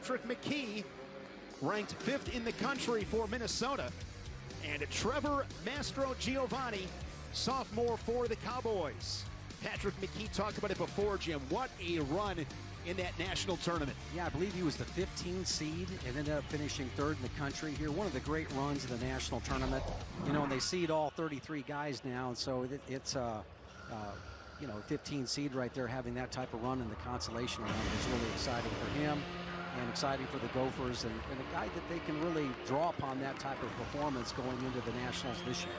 Patrick McKee, ranked 5th in the country for Minnesota. And Trevor Mastrogiovanni, sophomore for the Cowboys. Patrick McKee talked about it before, Jim. What a run in that national tournament. Yeah, I believe he was the 15th seed and ended up finishing 3rd in the country here. One of the great runs of the national tournament. You know, and they seed all 33 guys now, and so it's you know, 15 seed right there, having that type of run in the consolation round is really exciting for him and exciting for the Gophers, and a guy that they can really draw upon that type of performance going into the Nationals this year.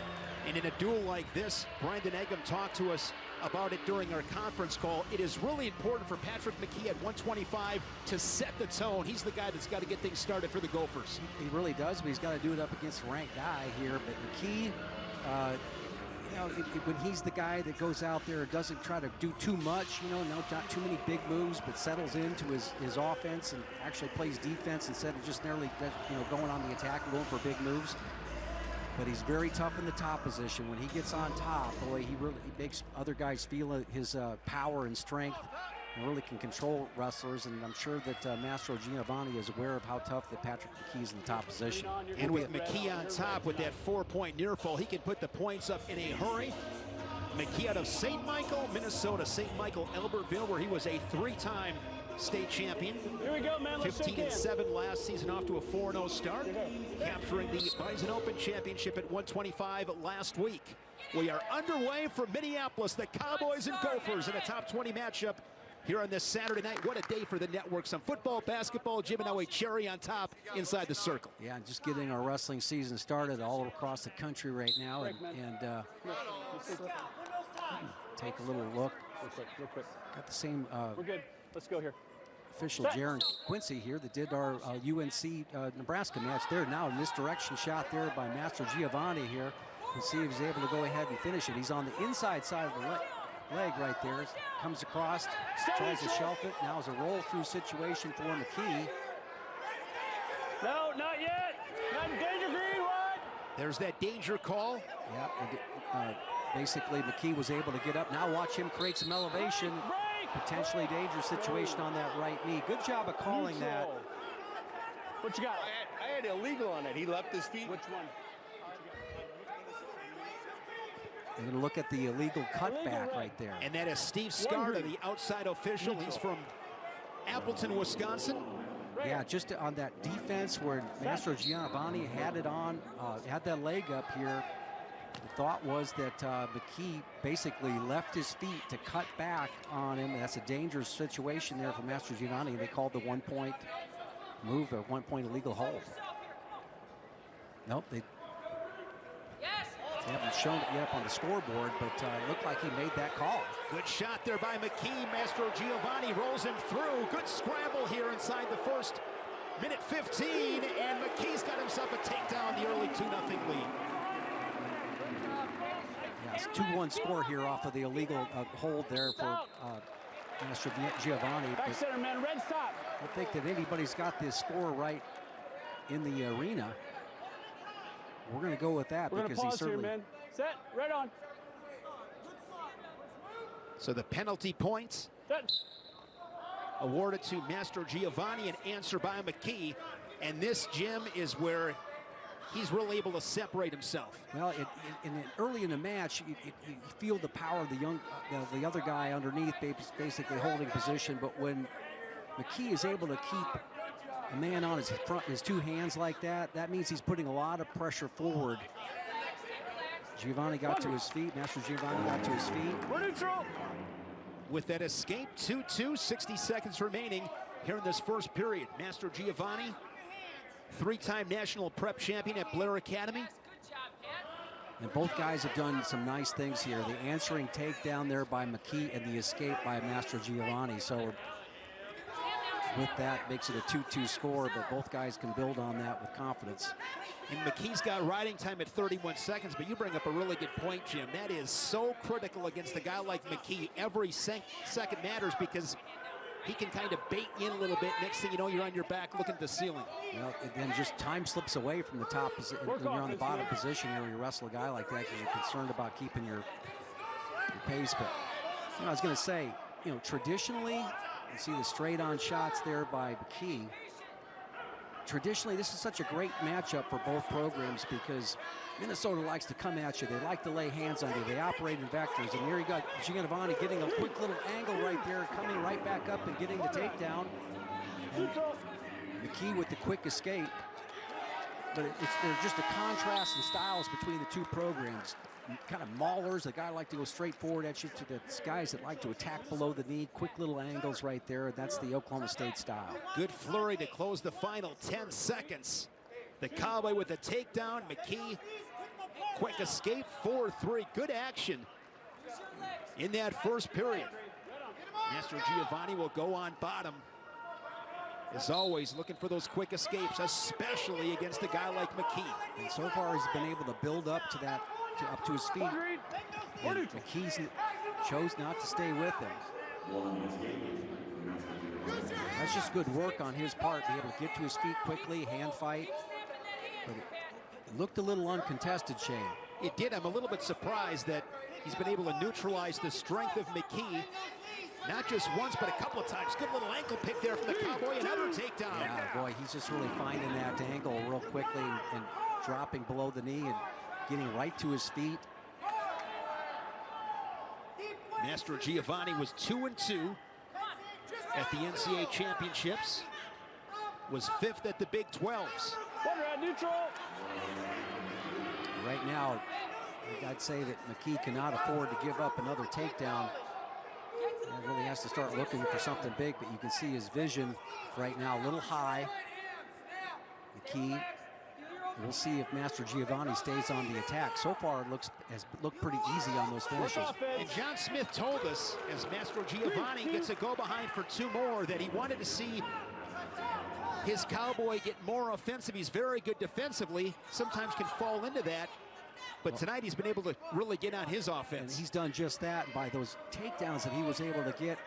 And in a duel like this, Brandon Eggum talked to us about it during our conference call. It is really important for Patrick McKee at 125 to set the tone. He's the guy that's got to get things started for the Gophers. He really does, but he's got to do it up against a ranked guy here. But McKee, you know, when he's the guy that goes out there and doesn't try to do too much, you know, not too many big moves, but settles into his offense and actually plays defense instead of just nearly, you know, going on the attack and going for big moves. But he's very tough in the top position. When he gets on top, boy, he makes other guys feel his power and strength, and really can control wrestlers. And I'm sure that Mastrogiovanni is aware of how tough that Patrick McKee is in the top position. And with McKee on top with that 4-point near fall, he can put the points up in a hurry. McKee out of St. Michael, Minnesota. St. Michael, Albertville, where he was a 3-time state champion. Here we go, man. 15-7 last season, off to a 4-0 start, capturing the Bison Open Championship at 125 last week. We are underway from Minneapolis, the Cowboys and Gophers in a top 20 matchup here on this Saturday night. What a day for the network. Some football, basketball, Jim, and now a cherry on top inside the circle. Yeah, just getting our wrestling season started all across the country right now, and take a little look. Real quick. Got the same. We're good. Let's go here. Official Jaron Quincy here that did our UNC Nebraska match there. Now a misdirection shot there by Mastrogiovanni here. We'll see if he's able to go ahead and finish it. He's on the inside side of the leg right there. Comes across, tries to shelf it. Now is a roll-through situation for McKee. No, not yet. Not in danger, green one. There's that danger call. Yeah, basically McKee was able to get up. Now watch him create some elevation. Potentially dangerous situation on that right knee. Good job of calling that. What you got? I had illegal on it. He left his feet. Which one? You're going to look at the illegal cutback right there. And that is Steve Scarda, the outside official. He's from Appleton, Wisconsin. Yeah, just on that defense where Mastrogiovanni had it on, had that leg up here. The thought was that McKee basically left his feet to cut back on him. That's a dangerous situation there for Mastrogiovanni. They called the 1-point move, a 1-point illegal hold. Nope, they haven't shown it yet on the scoreboard, but it looked like he made that call. Good shot there by McKee. Mastrogiovanni rolls him through. Good scramble here inside the first minute 15, and McKee's got himself a takedown, the early 2-0 lead. Yes, 2-1 score here off of the illegal hold there for Mastrogiovanni. Back center, man. Red stop. I think that anybody's got this score right in the arena. We're going to go with that. We're because pause he certainly. here, man. Set. Right on. So the penalty points awarded to Mastrogiovanni, an answer by McKee. And this, Jim, is where he's really able to separate himself. Well, early in the match, you feel the power of the other guy underneath, basically holding position. But when McKee is able to keep a man on his two hands like that, that means he's putting a lot of pressure forward. Giovanni got to his feet. Mastrogiovanni got to his feet. We're neutral. With that escape, 2-2, 60 seconds remaining here in this first period. Mastrogiovanni, 3-time national prep champion at Blair Academy. And both guys have done some nice things here. The answering takedown there by McKee and the escape by Mastrogiovanni. So with that, makes it a 2-2 score, but both guys can build on that with confidence. And McKee's got riding time at 31 seconds, but you bring up a really good point, Jim. That is so critical against a guy like McKee. Every second matters because he can kind of bait you in a little bit. Next thing you know, you're on your back looking at the ceiling. Well, and then just time slips away from the top position. When you're on the bottom position here, you wrestle a guy like that because you're concerned about keeping your pace. But you know, I was going to say, you know, traditionally, you see the straight-on shots there by McKee. traditionally, this is such a great matchup for both programs because Minnesota likes to come at you. They like to lay hands on you. They operate in vectors. And here you got Giovanni getting a quick little angle right there, coming right back up and getting the takedown. And McKee with the quick escape. But there's just a contrast in styles between the two programs. Kind of maulers, the guy like to go straight forward at you, to the guys that like to attack below the knee. Quick little angles right there. That's the Oklahoma State style. Good flurry to close the final 10 seconds. The Cowboy with the takedown. McKee, quick escape, 4-3. Good action in that first period. Mastrogiovanni will go on bottom. As always, looking for those quick escapes, especially against a guy like McKee. And so far, he's been able to build up to that, up to his feet. And McKee chose not to stay with him. That's just good work on his part, be able to get to his feet quickly, hand fight. But it looked a little uncontested, Shane. It did. I'm a little bit surprised that he's been able to neutralize the strength of McKee. Not just once, but a couple of times. Good little ankle pick there from the Cowboy. Another takedown. Yeah, boy, he's just really finding that angle real quickly and dropping below the knee and getting right to his feet. Mastrogiovanni was 2-2 at the NCAA championships. Was 5th at the Big 12s. Neutral. Right now, I'd say that McKee cannot afford to give up another takedown. He really has to start looking for something big, but you can see his vision right now a little high. McKee, we'll see if Mastrogiovanni stays on the attack. So far, it has looked pretty easy on those finishes. And John Smith told us, as Mastrogiovanni gets a go behind for 2 more, that he wanted to see his Cowboy get more offensive. He's very good defensively, sometimes can fall into that. But tonight he's been able to really get on his offense. And he's done just that. And by those takedowns that he was able to get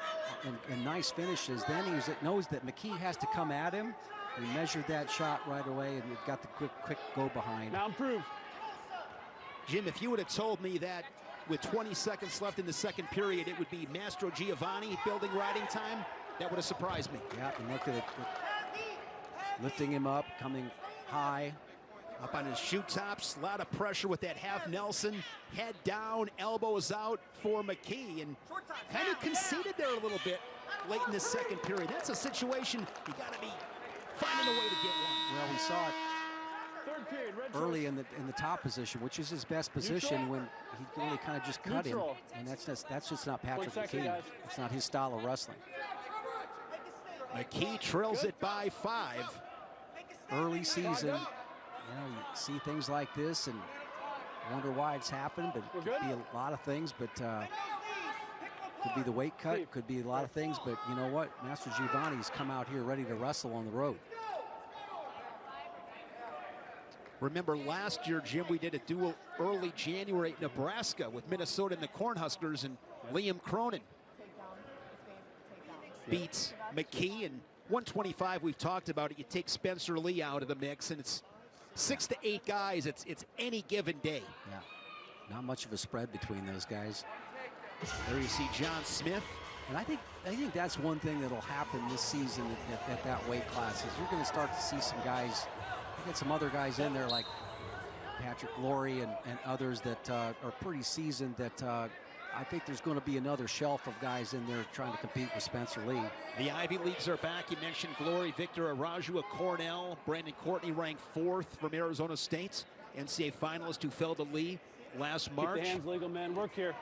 and nice finishes, then he knows that McKee has to come at him. He measured that shot right away and got the quick go behind. Now improve. Jim, if you would have told me that with 20 seconds left in the second period, it would be Mastrogiovanni building riding time, that would have surprised me. Yeah, and look at it. Lifting him up, coming high. Up on his shoe tops, a lot of pressure with that half Nelson, head down, elbows out for McKee, and kind of conceded there a little bit late in the second period. That's a situation you got to be finding a way to get one. Well, we saw it Third period, early in the top position, which is his best position, when he really kind of just cut him, and that's just not Patrick McKee. It's not his style of wrestling. McKee trails it by 5. Early season. You know, you see things like this and wonder why it's happened, but it could be a lot of things, but could be the weight cut, could be a lot of things, but you know what? Mastrogiovanni's come out here ready to wrestle on the road. Remember last year, Jim, we did a duel early January at Nebraska with Minnesota and the Cornhuskers, and Liam Cronin beats McKee. And 125, we've talked about it. You take Spencer Lee out of the mix, and it's 6 to 8 guys. It's any given day. Yeah, not much of a spread between those guys. There you see John Smith. And I think that's one thing that'll happen this season at that weight class is you're going to start to see some guys. Get some other guys in there like Patrick Laurie and others that are pretty seasoned. That I think there's going to be another shelf of guys in there trying to compete with Spencer Lee. The Ivy Leagues are back. You mentioned Glory, Victor Araju of Cornell, Brandon Courtney ranked 4th from Arizona State, NCAA finalist who fell to Lee last March. Keep the hands legal, man. Work here.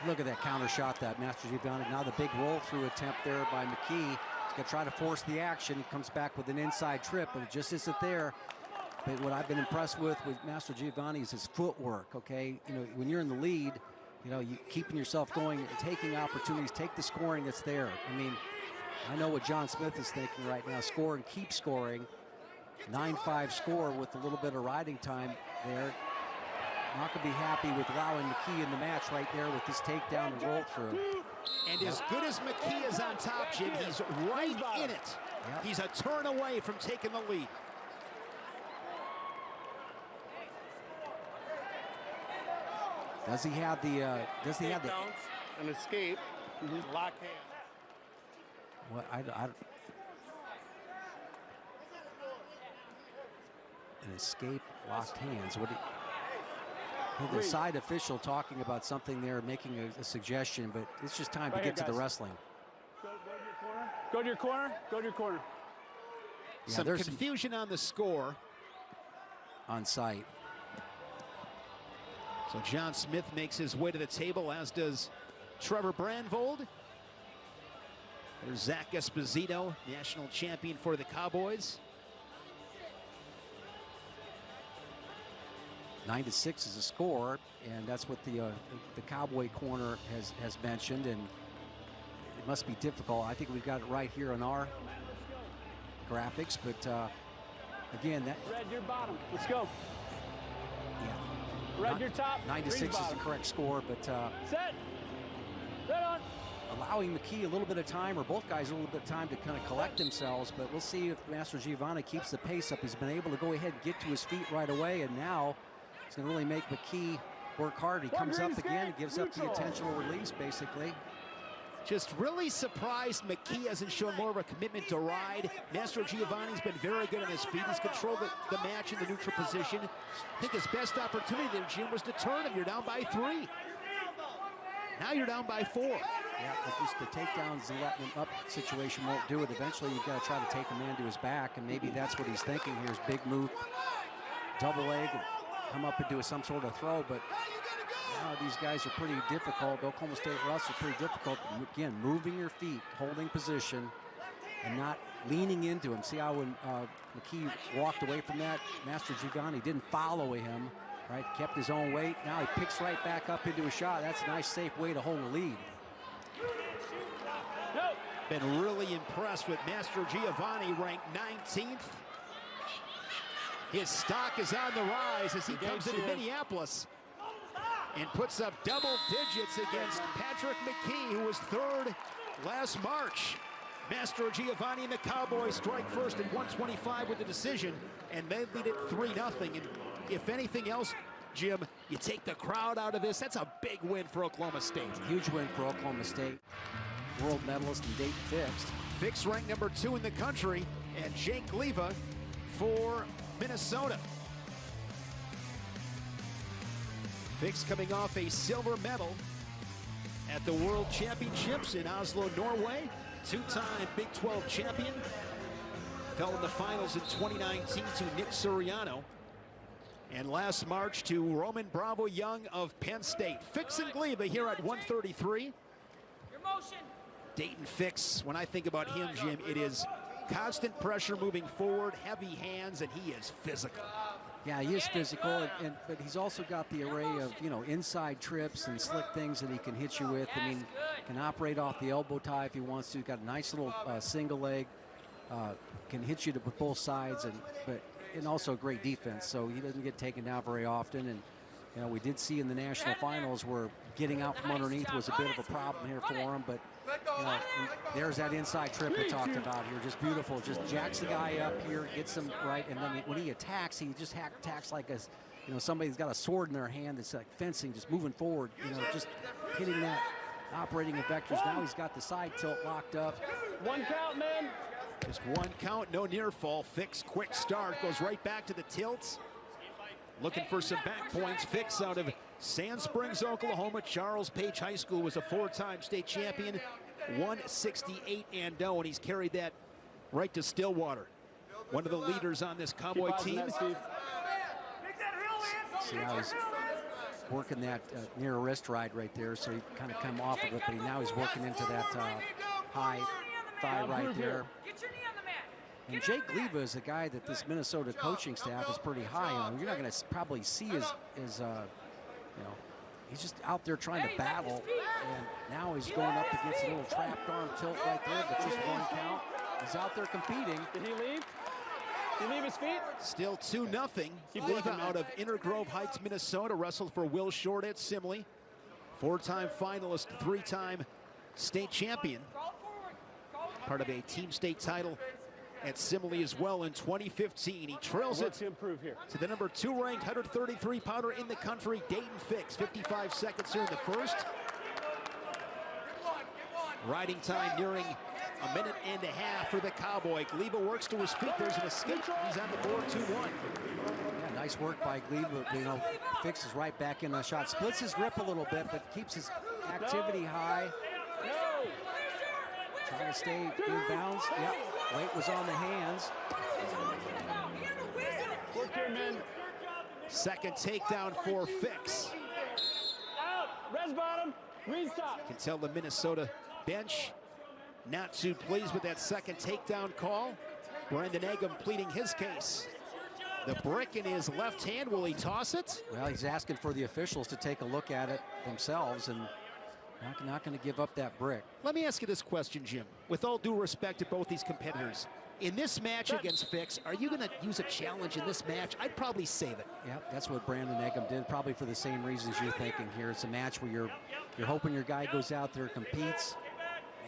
Look at that counter shot that Mastrogiovanni. Now the big roll through attempt there by McKee. He's going to try to force the action. He comes back with an inside trip, and it just isn't there. But what I've been impressed with Mastrogiovanni is his footwork, okay? You know, when you're in the lead, you know, you keeping yourself going and taking opportunities, take the scoring that's there. I mean, I know what John Smith is thinking right now. Score and keep scoring. 9-5 score with a little bit of riding time there. Not going to be happy with allowing McKee in the match right there with this takedown and roll through. And as good as McKee is on top, Jim, he's right in it. Yep. He's a turn away from taking the lead. Does he have the an escape, locked hand. Well, An escape, locked hands. The side official talking about something there, making a suggestion, but it's just time to get to the wrestling. Go to your corner. Go to your corner. Yeah, Some confusion on the score. On site. So John Smith makes his way to the table, as does Trevor Brandvold. There's Zach Esposito, national champion for the Cowboys. 9-6 is a score, and that's what the Cowboy corner has mentioned, and it must be difficult. I think we've got it right here on our graphics, but again, that Red, your bottom. Let's go. yeah, Red, your top. 9-6 is the correct score, but Set. Red on. allowing McKee a little bit of time, or both guys a little bit of time to kind of collect themselves. But we'll see if Mastrogiovanni keeps the pace up. He's been able to go ahead and get to his feet right away, and now it's going to really make McKee work hard. He comes up again and gives up the intentional release, basically. Just really surprised McKee hasn't shown more of a commitment to ride. Mastrogiovanni's been very good on his feet. He's controlled the match in the neutral position. I think his best opportunity there, Jim, was to turn him. You're down by 3. Now you're down by 4. Yeah, but just the takedowns and letting him up situation won't do it. Eventually, you've got to try to take a man to his back, and maybe that's what he's thinking here is big move, double leg, and come up and do some sort of throw. But these guys are pretty difficult. Oklahoma State wrestling are pretty difficult. Again, moving your feet, holding position, and not leaning into him. See how when McKee walked away from that, Mastrogiovanni didn't follow him, right? Kept his own weight. Now he picks right back up into a shot. That's a nice, safe way to hold a lead. Been really impressed with Mastrogiovanni, ranked 19th. His stock is on the rise as he comes into Minneapolis and puts up double digits against Patrick McKee, who was 3rd last March. Mastrogiovanni and the Cowboys strike first at 125 with the decision, and they lead it 3-0. And if anything else, Jim, you take the crowd out of this, that's a big win for Oklahoma State. Huge win for Oklahoma State. World medalist in Daton Fix. Fix ranked number 2 in the country, and Jake Gliva for Minnesota. Fix coming off a silver medal at the World Championships in Oslo, Norway. 2-time Big 12 champion. Fell in the finals in 2019 to Nick Suriano. And last March to Roman Bravo Young of Penn State. Fix and Gliva here at 133. Your motion. Daton Fix, when I think about him, Jim, it is constant pressure moving forward, heavy hands, and he is physical. Yeah, he is physical, but he's also got the array of, inside trips and slick things that he can hit you with. I mean, can operate off the elbow tie if he wants to. Got a nice little single leg, can hit you with both sides, and also great defense. So he doesn't get taken down very often. And we did see in the national finals where getting out from underneath was a bit of a problem here for him. But there's that inside trip we talked about here. Just beautiful. Just jacks the guy up here, gets him right, and then when he attacks, he just attacks like somebody's got a sword in their hand that's like fencing, just moving forward. Just hitting that operating vectors. Now he's got the side tilt locked up. 1 count, man. Just 1 count, no near fall. Fix, quick start, goes right back to the tilts. Looking for some back points. Fix out of Sand Springs, Oklahoma. Charles Page High School was a 4-time state champion. 168-0, and he's carried that right to Stillwater. One of the leaders on this Cowboy team. See how he's working that near wrist ride right there, so he kind of come off of it, but now he's working into that high thigh right there. Get your knee on the mat. And Jake Gliva is a guy that this Minnesota coaching staff is pretty high on. You're not going to probably see his he's just out there trying to battle, and now he's going up against a little trapped arm tilt right there, but just 1 count. He's out there competing. Did he leave? Did he leave his feet? Still 2-0. Gliva out of Inner Grove Heights, Minnesota, wrestled for Will Short at Simley. 4-time finalist, 3-time state champion. Part of a team state title at Simley as well in 2015. He trails it to improve here. to the number 2 ranked 133-pounder in the country, Daton Fix. 55 seconds here in the first. Riding time nearing A minute and a half for the Cowboy. Gliva works to his feet. There's an escape. He's on the board 2-1. Yeah, nice work by Gliva. You know, fixes right back in the shot. Splits his grip a little bit, but keeps his activity high. Trying to stay in bounds. Yep, weight was on the hands. Work here, men. Second takedown for Fix. Out. Res bottom. Green stop. You can tell the Minnesota bench not too pleased with that second takedown call. Brandon Eggum pleading his case. The brick in his left hand, will he toss it? Well, he's asking for the officials to take a look at it themselves, and not going to give up that brick. Let me ask you this question, Jim. With all due respect to both these competitors, in this match against Fix, are you going to use a challenge in this match? I'd probably save it. Yeah, that's what Brandon Eggum did, probably for the same reasons you're thinking here. It's a match where you're hoping your guy goes out there, competes,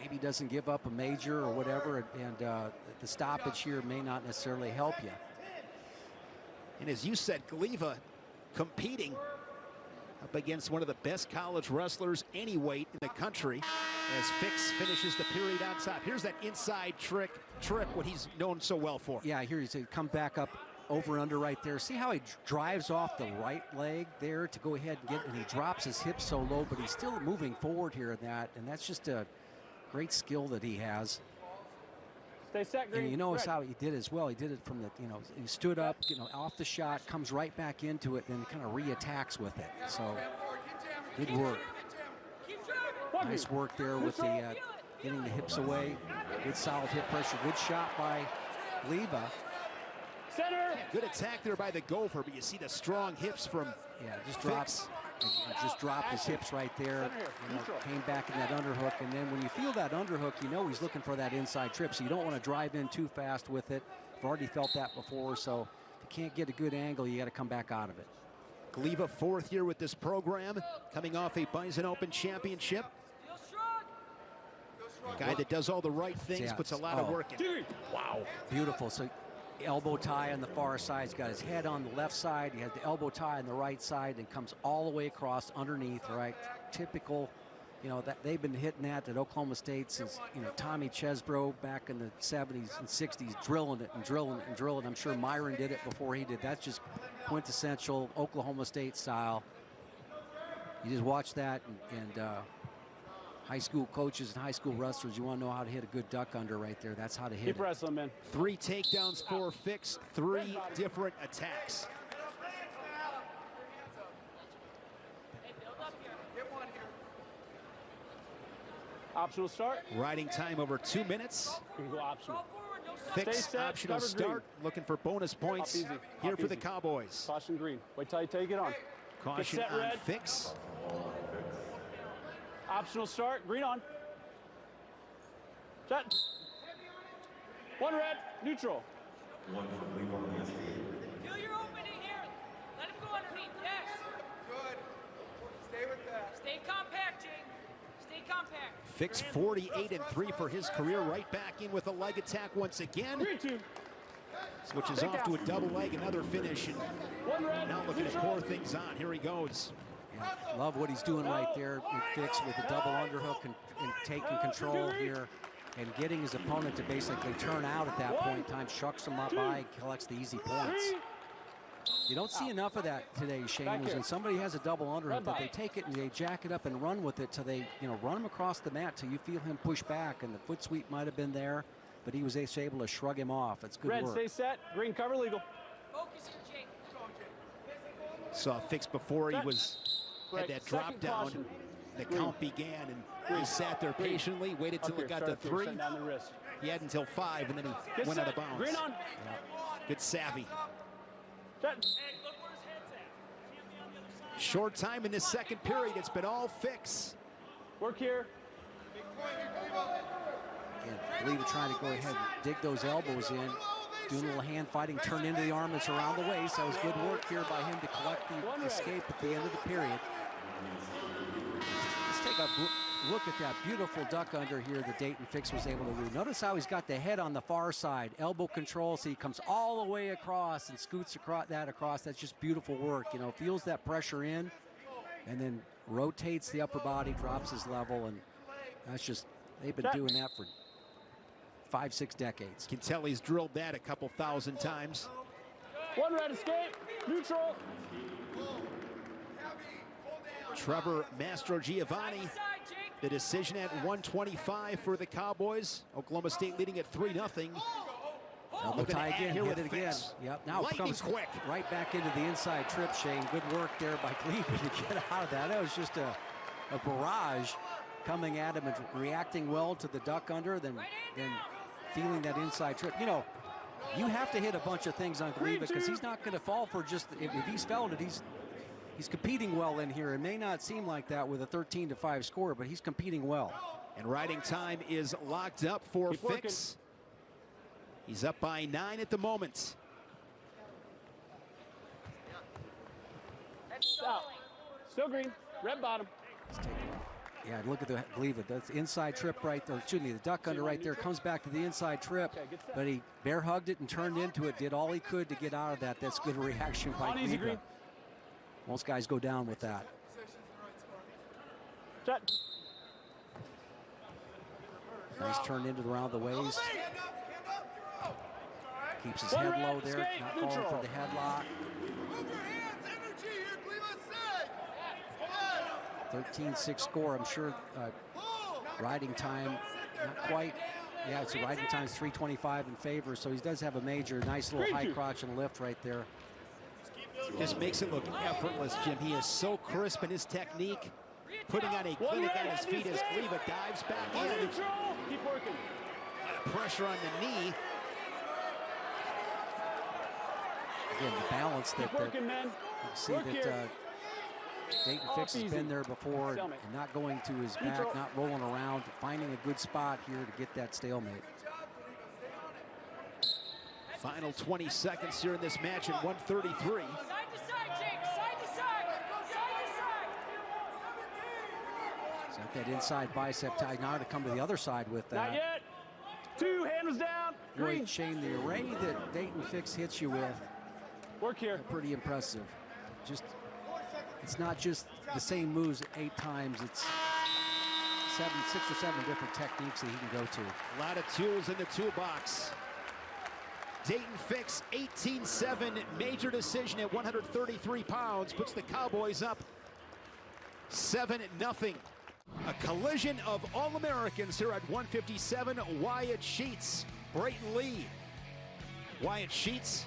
maybe doesn't give up a major or whatever, and the stoppage here may not necessarily help you. And as you said, Gliva competing up against one of the best college wrestlers any weight in the country as Fix finishes the period on top. Here's that inside trip, what he's known so well for. Yeah, here he's come back up over under right there. See how he drives off the right leg there to go ahead and get, and he drops his hips so low, but he's still moving forward here in that, and that's just a great skill that he has. Stay set, Green. And you notice Red. how he did as well. He did it from the, he stood up, off the shot, comes right back into it, then kind of re-attacks with it. So, good work. Nice work there with the getting the hips away. Good solid hip pressure. Good shot by Gliva. Center. Good attack there by the Gopher, but you see the strong hips from Just Fix. drops. Just dropped his hips right there. Came back in that underhook, and then when you feel that underhook, he's looking for that inside trip. So you don't want to drive in too fast with it. I've already felt that before. So if you can't get a good angle, you got to come back out of it. Gliva, fourth year with this program, coming off a Bison Open championship. A guy that does all the right things, Yeah, puts a lot of work in. Wow. Beautiful. So elbow tie on the far side. He's got his head on the left side. He has the elbow tie on the right side and comes all the way across underneath, right? Typical, that they've been hitting that at Oklahoma State since, Tommy Chesbro back in the 70s and 60s, drilling it and drilling it and drilling it. I'm sure Myron did it before he did. That's just quintessential Oklahoma State style. You just watch that and high school coaches and high school wrestlers, you want to know how to hit a good duck under right there. That's how to hit Keep it. wrestling, man. 3 takedowns for Fix, 3 different attacks. Optional start. Riding time over 2 minutes. We can go optional. Fix Stay set, optional cover start. green. Looking for bonus points easy, here hop for the easy. Cowboys. Caution green. Wait till you take it on. Caution set, on red. Fix. Optional start. Green on. Set. 1 red. Neutral. Feel your opening here. Let him go underneath. Yes. Good. Stay with that. Stay compact, Jake. Stay compact. Fix 48-3 for his career. Right back in with a leg attack once again. 3-2. Switches off to a double leg, another finish, and 1 red. now looking to pour things on. Here he goes. Yeah, love what he's doing right there with Fix with the double underhook and taking control here and getting his opponent to basically turn out at that point in time, chucks him up by, collects the easy points. You don't see enough of that today, Shane, is when somebody has a double underhook that they take it and they jack it up and run with it till they, run him across the mat till you feel him push back, and the foot sweep might have been there, but he was able to shrug him off. It's good Red, work. stay set. Green cover legal. Focus here, Jake. Saw Fix before he had that drop Second down. caution. The count began, and he sat there patiently, waited till it got to 3. Shut down the wrist. He had until 5, and then he Get went out set. of bounds. Green on. Good savvy. Set. Hey, look where his head's at. Can't be on the other side. Short time in this second period. It's been all Fix. Work here. And Gliva trying to go ahead and dig those elbows in, doing a little hand fighting, turn into the arm that's around the waist. That was good work here by him to collect the escape at the end of the period. Let's take a look at that beautiful duck under here that Daton Fix was able to do. Notice how he's got the head on the far side, elbow control, so he comes all the way across and scoots across. That's just beautiful work. Feels that pressure in, and then rotates the upper body, drops his level, and that's just, they've been doing that for 5-6 decades. Can tell he's drilled that a couple thousand times. One red escape. Neutral. Trevor Mastrogiovanni, the decision at 125 for the Cowboys. Oklahoma State leading at 3-0. Elbow tie again, here hit with it again. Fix. Yep, now it Lightning comes quick. right back into the inside trip, Shane. Good work there by Gliva to get out of that. That was just a barrage coming at him and reacting well to the duck under, then feeling that inside trip. You know, you have to hit a bunch of things on Gliva because he's not going to fall for just, if he's felt it, he's competing well in here. It may not seem like that with a 13-5 score, but he's competing well. And riding time is locked up for Keep Fix. He's up by 9 at the moment. Stop. Still green. Red bottom. Yeah, look at the Gliva. That's inside trip right there. Excuse me, the duck under right there comes back to the inside trip, but he bear hugged it and turned into it. Did all he could to get out of that. That's good reaction by Gliva. Most guys go down with that. Set. Nice turn into the round the waist. Keeps his head low there, not falling for the headlock. 13-6 score. I'm sure riding time, not quite. Yeah, it's a riding time is 3:25 in favor, so he does have a major, nice little high crotch and lift right there. Just makes it look effortless, Jim. He is so crisp in his technique, putting on a clinic on his feet as Gliva dives back in. Keep working. Pressure on the knee. Again, the balance that Working, man. you see that Dayton Fix has been there before and not going to his back, not rolling around, finding a good spot here to get that stalemate. Final 20 seconds here in this match at 133. Side to side, Jake. Side to side. Side to side. He's got that inside bicep tie now to come to the other side with that. Not yet. 2 handles down. Green. Great, Shane, the array that Dayton Fix hits you with, Work here. pretty impressive. Just, it's not just the same moves 8 times. It's 6 or 7 different techniques that he can go to. A lot of tools in the toolbox. Dayton Fix, 18-7, major decision at 133 pounds, puts the Cowboys up 7-0. A collision of All-Americans here at 157, Wyatt Sheets, Brayton Lee. Wyatt Sheets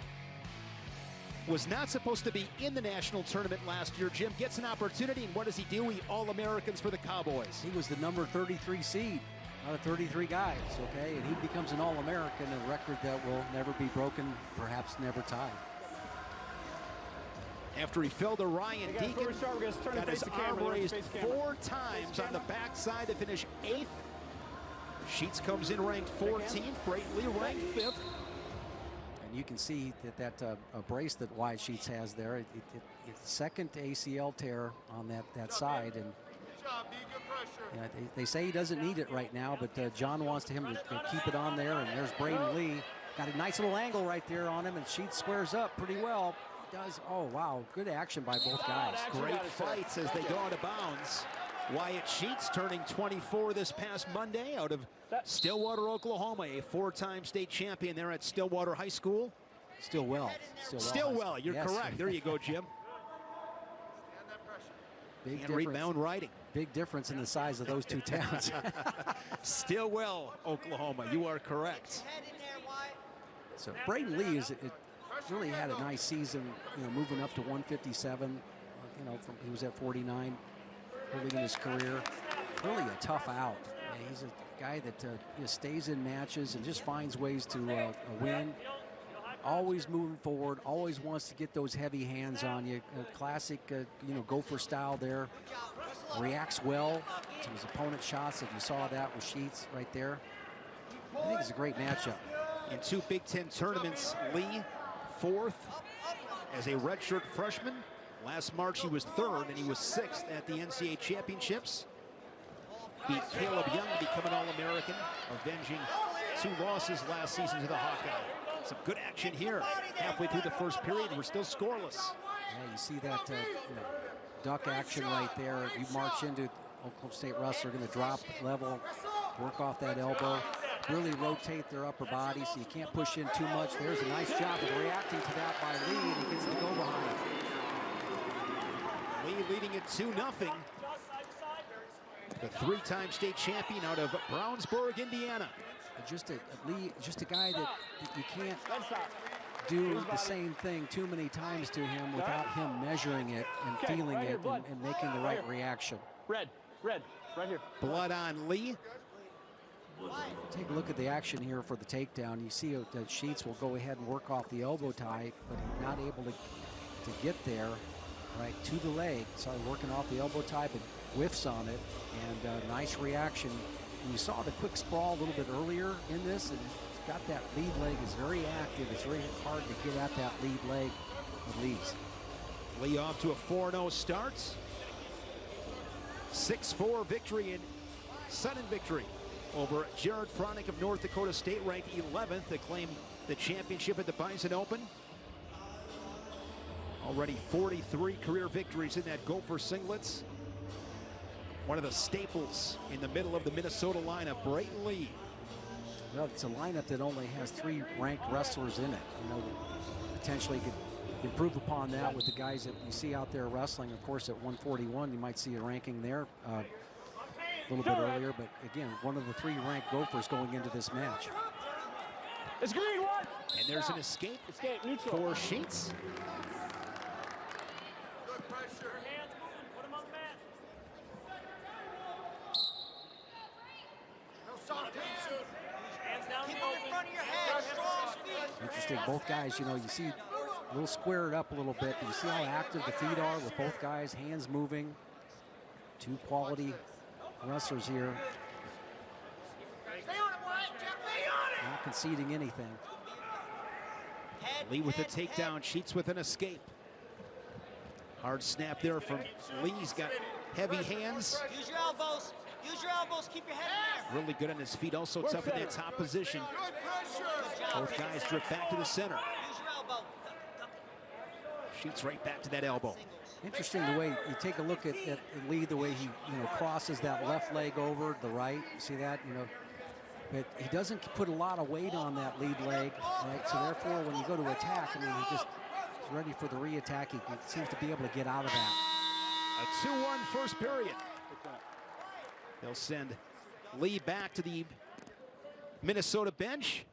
was not supposed to be in the national tournament last year. Jim gets an opportunity, and what does he do? He All-Americans for the Cowboys. He was the number 33 seed out of 33 guys, okay? And he becomes an All-American, a record that will never be broken, perhaps never tied. After he fell to Ryan Deacon, got his arm raised 4 times on the backside to finish 8th. Sheets comes in ranked 14th, Brayton Lee ranked 5th. And you can see that brace that Wyatt Sheets has there, it's second ACL tear on that side. And yeah, they say he doesn't need it right now, but John wants him to keep it on there. And there's Brayton Lee. Got a nice little angle right there on him, and Sheets squares up pretty well. Does. Oh, wow. Good action by both guys. Great fights as they go out of bounds. Wyatt Sheets turning 24 this past Monday out of Stillwater, Oklahoma, a 4-time state champion there at Stillwater High School. Stillwell. Stillwell, you're correct. There you go, Jim. Big and rebound riding. Big difference in the size of those 2 towns. Stillwell, Oklahoma. You are correct. So Brayton Lee is really had a nice season, you know, moving up to 157. You know, he was at 49 early in his career. Really a tough out. He's a guy that stays in matches and just finds ways to win. Always moving forward. Always wants to get those heavy hands on you. Classic, you know, Gopher style there. Reacts well to his opponent's shots. If you saw that with Sheets right there, I think it's a great matchup. In 2 Big Ten tournaments, Lee 4th as a redshirt freshman. Last March he was 3rd and he was 6th at the NCAA championships. Beat Caleb Young to become an All-American, avenging 2 losses last season to the Hawkeye. Some good action here. Halfway through the first period, we're still scoreless. Yeah, you see that you know, duck action right there. You march into Oklahoma State wrestler, going to drop level, work off that elbow. really rotate their upper body, so you can't push in too much. There's a nice job of reacting to that by Lee, and he gets the go behind. Lee leading it 2-0. The three-time state champion out of Brownsburg, Indiana. Just a guy that you can't do the same thing too many times to him without him measuring it and feeling it and making the right reaction. Red, right here. Blood on Lee. Take a look at the action here for the takedown. You see that Sheets will go ahead and work off the elbow tie, but he's not able to get there, right, to the leg. So working off the elbow tie, but whiffs on it, and nice reaction. And you saw the quick sprawl a little bit earlier in this, and he's got that lead leg, is very active. It's very hard to get at that lead leg of Lee's. Lee off to a 4-0 start. 6-4 victory and sudden victory over Jared Fronick of North Dakota State, ranked 11th, to claim the championship at the Bison Open. Already 43 career victories in that Gopher singlets. One of the staples in the middle of the Minnesota lineup, Brayton Lee. Well, it's a lineup that only has 3 ranked wrestlers in it. You know, potentially could improve upon that with the guys that you see out there wrestling. Of course, at 141, you might see a ranking there a little bit earlier. But again, one of the 3 ranked Gophers going into this match. It's green, one. And there's an escape neutral. for Sheets. Good pressure. Hands moving. Put him on the mat. No soft hands. Hands down Keep the them in open. front of your head. Strong feet. Interesting, both guys, you know, you see a little squared up a little bit. You see how active the feet are with both guys, hands moving. 2 quality wrestlers here. Stay on it, Wyatt. Stay on it. Not conceding anything. Lee with a takedown, Sheets with an escape. Hard snap there from Lee. He's got heavy hands. Use your elbows. Use your elbows. Keep your head in there. Really good on his feet, also tough in that top position. Good pressure. Both guys drift back to the center. Use your elbow. Sheets right back to that elbow. Interesting the way you take a look at Lee, the way he crosses that left leg over the right. You see that, but he doesn't put a lot of weight on that lead leg, right? So therefore, when you go to attack, I mean, he's ready for the re-attack. He seems to be able to get out of that. A 2-1 first period. They'll send Lee back to the Minnesota bench.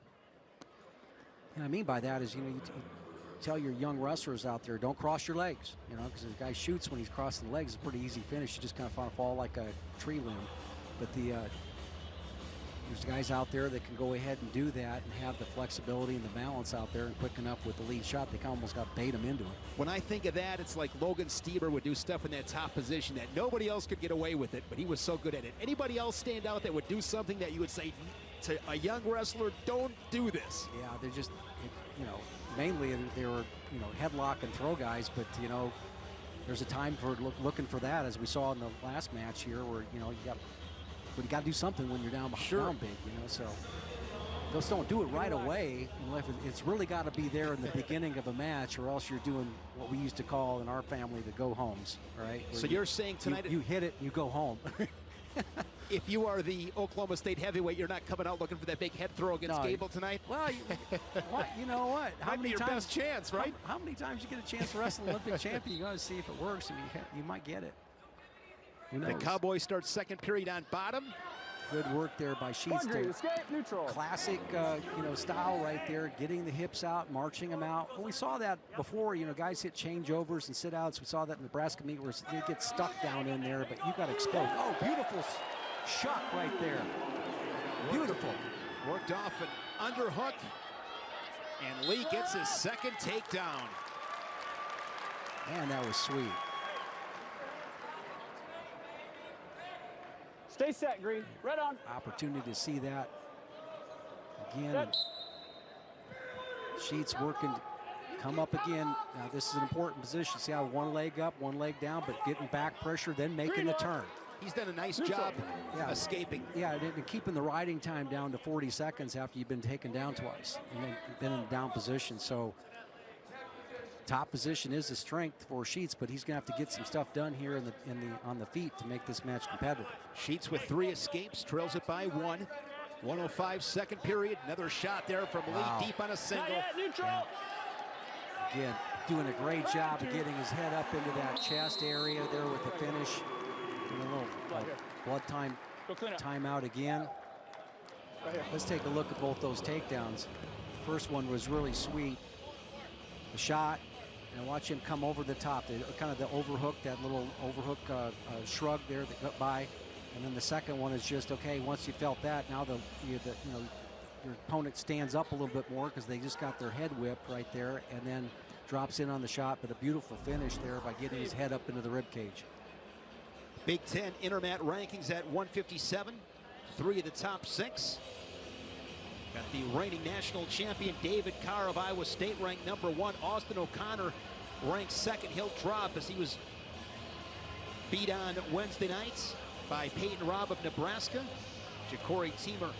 And I mean by that is, you tell your young wrestlers out there, don't cross your legs, because the guy shoots when he's crossing the legs. It's a pretty easy finish. You just kind of fall like a tree limb. But there's guys out there that can go ahead and do that and have the flexibility and the balance out there, and quick enough with the lead shot, they almost got bait him into it. When I think of that, it's like Logan Stever would do stuff in that top position that nobody else could get away with it, but he was so good at it. Anybody else stand out that would do something that you would say to a young wrestler, don't do this? Yeah, they're just, mainly they were, headlock and throw guys, but, there's a time for looking for that, as we saw in the last match here, where, you got to do something when you're down big, so just don't do it right away unless it's really got to be there in the beginning of a match, or else you're doing what we used to call in our family the go homes, right? So you're saying tonight you hit it, you go home. If you are the Oklahoma State heavyweight, you're not coming out looking for that big head throw against Gable tonight? Well, you know what? How many your best chance, right? How many times you get a chance to wrestle an Olympic champion? You got to see if it works, and you might get it. The Cowboys start second period on bottom. Good work there by Sheets. Classic, style right there, getting the hips out, marching them out. Well, we saw that before, guys hit changeovers and sit-outs. We saw that in Nebraska meet where they get stuck down in there, but you got to explode. Oh, beautiful shot right there. Beautiful. Worked off an underhook, and Lee gets his second takedown. Man, that was sweet. Stay set, Green. Right on. Opportunity to see that again. Sheets working, come up again. Now this is an important position. See how one leg up, one leg down, but getting back pressure, then making the turn. He's done a nice job escaping. Yeah, and keeping the riding time down to 40 seconds after you've been taken down twice and then been in a down position. So top position is the strength for Sheets, but he's gonna have to get some stuff done here on the feet to make this match competitive. Sheets with 3 escapes, trails it by 1. 1:05 second period. Another shot there from Lee deep on a single. Neutral. Again, doing a great job of getting his head up into that chest area there with the finish. And a little blood timeout again. Let's take a look at both those takedowns. First one was really sweet. The shot, and watch him come over the top. Kind of the overhook, that little overhook shrug there that got by. And then the second one is just, okay, once you felt that, now your opponent stands up a little bit more because they just got their head whipped right there, and then drops in on the shot, but a beautiful finish there by getting his head up into the rib cage. Big Ten Intermat rankings at 157. 3 of the top 6. Got the reigning national champion David Carr of Iowa State ranked #1. Austin O'Connor ranked 2nd. He'll drop as he was beat on Wednesday nights by Peyton Robb of Nebraska. Ja'Cory Teamer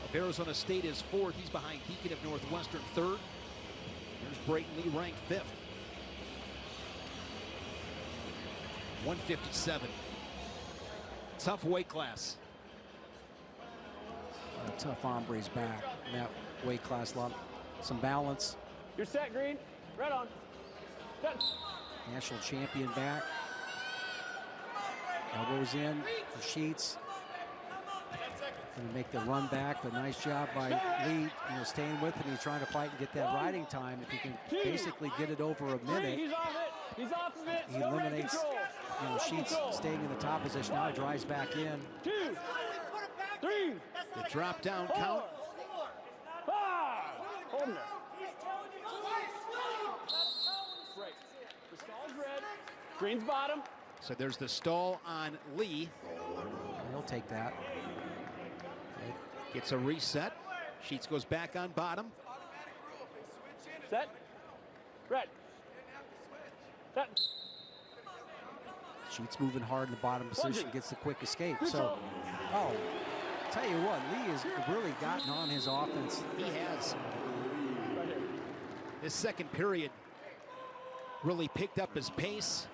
of Arizona State is 4th. He's behind Deacon of Northwestern 3rd. There's Brayton Lee ranked 5th. 157. Tough weight class. Tough hombres back in that weight class. Some balance. You're set, Green. Right on. Set. National champion back. Elbows in for Sheets. Going to make the run back, but nice job by Lee, staying with him. He's trying to fight and get that riding time. If he can basically get it over a minute, He's off it. He's off of it. he eliminates Sheets staying in the top position. Now he drives back in. 2, 3, The drop down count. 5. Hold him there. Right. The stall's red. Green's bottom. So there's the stall on Lee. He'll take that. Gets a reset. Sheets goes back on bottom. Set. Red. Set. Sheets moving hard in the bottom position, gets the quick escape. So, tell you what, Lee has really gotten on his offense. He has. This second period really picked up his pace.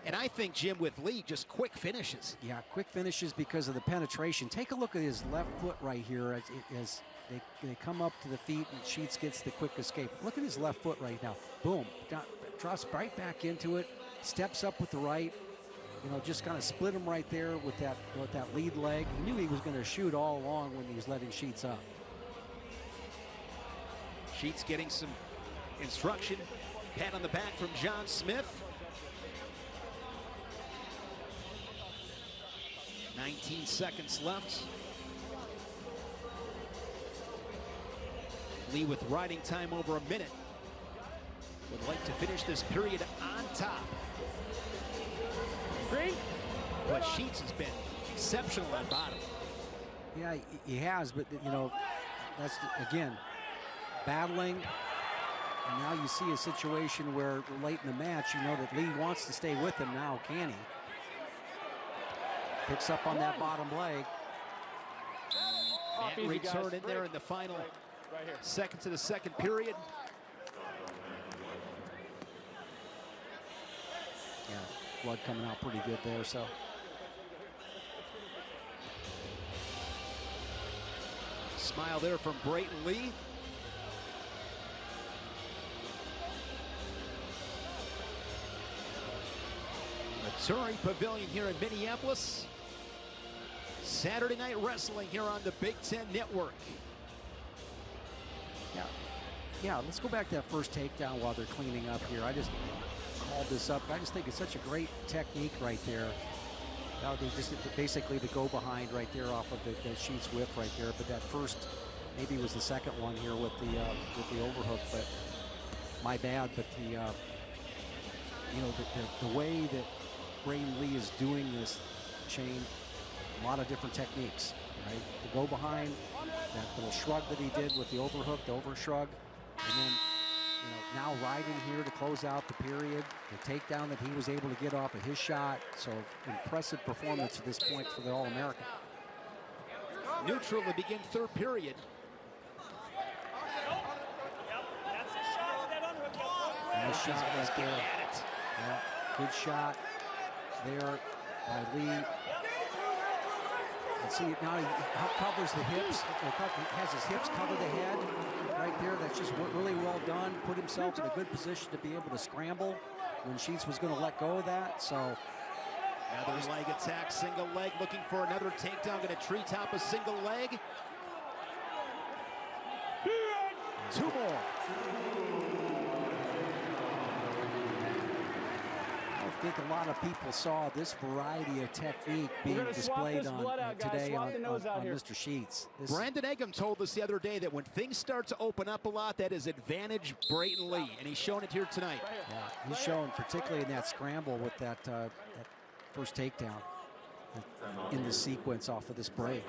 And I think, Jim, with Lee, just quick finishes. Yeah, quick finishes because of the penetration. Take a look at his left foot right here as they come up to the feet and Sheets gets the quick escape. Look at his left foot right now. Boom, drops right back into it, steps up with the right. Just kind of split him right there with that lead leg. He knew he was going to shoot all along when he was letting Sheets up. Sheets getting some instruction. Pat on the back from John Smith. 19 seconds left. Lee with riding time over a minute. Would like to finish this period on top. Green. But Sheets has been exceptional on bottom. Yeah, he has, but that's again battling. And now you see a situation where late in the match, that Lee wants to stay with him now. Can he? Picks up on that bottom leg. Matt return in there in the final seconds of the second period. Yeah, blood coming out pretty good there, so. Smile there from Brayton Lee. Missouri Pavilion here in Minneapolis. Saturday Night Wrestling here on the Big Ten Network. Yeah, let's go back to that first takedown while they're cleaning up here. I just called this up. I just think it's such a great technique right there. Now they just basically the go behind right there off of the Sheets whip right there. But that first, maybe was the second one here with the overhook. But my bad. But the way that Brayton Lee is doing this, Shane, a lot of different techniques, right? The go behind, that little shrug that he did with the overhook, the over shrug, and then now riding here to close out the period, the takedown that he was able to get off of his shot. So impressive performance at this point for the All-American. Neutral to begin third period. Nice shot right there. Yeah, good shot there by Lee. And see, now he covers the hips. He has his hips cover the head right there. That's just really well done. Put himself in a good position to be able to scramble when Sheets was going to let go of that. So another leg attack, single leg, looking for another takedown. Going to treetop a single leg. 2 more. I think a lot of people saw this variety of technique being displayed on today on Mr. Sheets. Brandon Eggum told us the other day that when things start to open up a lot, that is advantage Brayton Lee, and he's shown it here tonight. Yeah, he's shown, particularly in that scramble with that first takedown in the sequence off of this break.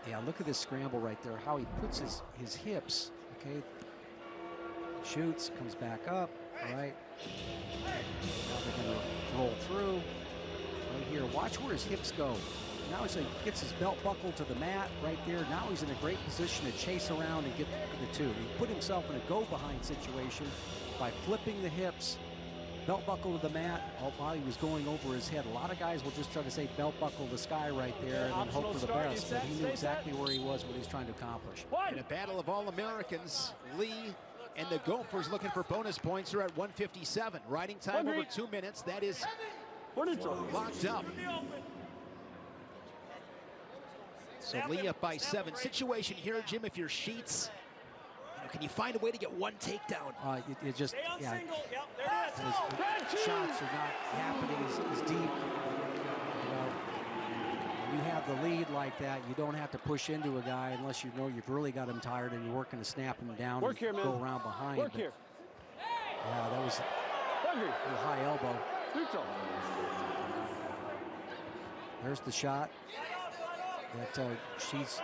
Yeah, look at this scramble right there, how he puts his hips, okay? Shoots, comes back up, right? Now they're going to roll through. Right here, watch where his hips go. Now he gets his belt buckle to the mat right there. Now he's in a great position to chase around and get the 2. He put himself in a go-behind situation by flipping the hips, belt buckle to the mat while he was going over his head. A lot of guys will just try to say belt buckle to the sky right there and then hope for the best, but he knew exactly where he was, what he was trying to accomplish. In a battle of All-Americans, Lee and the Gophers looking for bonus points are at 157. Riding time over 2 minutes. That is locked up. So Lee up by 7. Situation here, Jim, if you're Sheets, can you find a way to get one takedown? It just, yeah. His shots are not happening as deep. You know, when you have the lead like that, you don't have to push into a guy unless you know you've really got him tired and you're working to snap him down and go around behind. Yeah, that was a high elbow. There's the shot that Sheets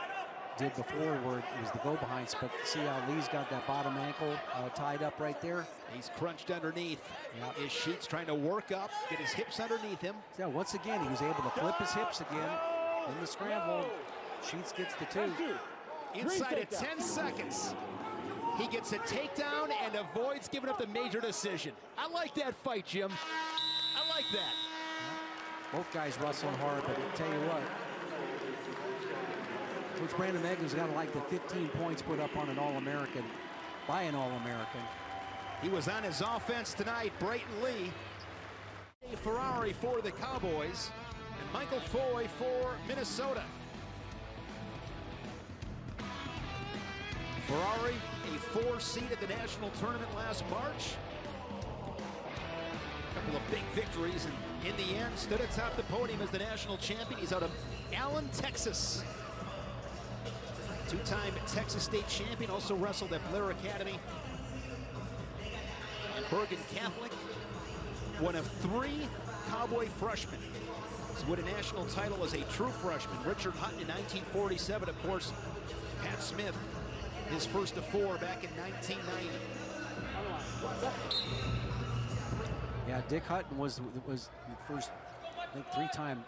did before where it was the go behind, but see how Lee's got that bottom ankle tied up right there. He's crunched underneath. Yeah. His Sheets trying to work up, get his hips underneath him. Yeah, once again, he was able to flip his hips again in the scramble. Sheets gets the 2. Inside of 10 seconds, he gets a takedown and avoids giving up the major decision. I like that fight, Jim. I like that. Yeah. Both guys wrestling hard, but I'll tell you what, Coach Brandon Eggum's got to like the 15 points put up on an All-American, by an All-American. He was on his offense tonight, Brayton Lee. Ferrari for the Cowboys, and Michael Foy for Minnesota. Ferrari, a 4 seed at the national tournament last March. A couple of big victories, and in the end, stood atop the podium as the national champion. He's out of Allen, Texas. 2-time Texas State champion, also wrestled at Blair Academy and Bergen Catholic. One of 3 Cowboy freshmen to win a national title as a true freshman. Richard Hutton in 1947, of course. Pat Smith, his first of 4 back in 1990. Yeah, Dick Hutton was the first, I think, 3-time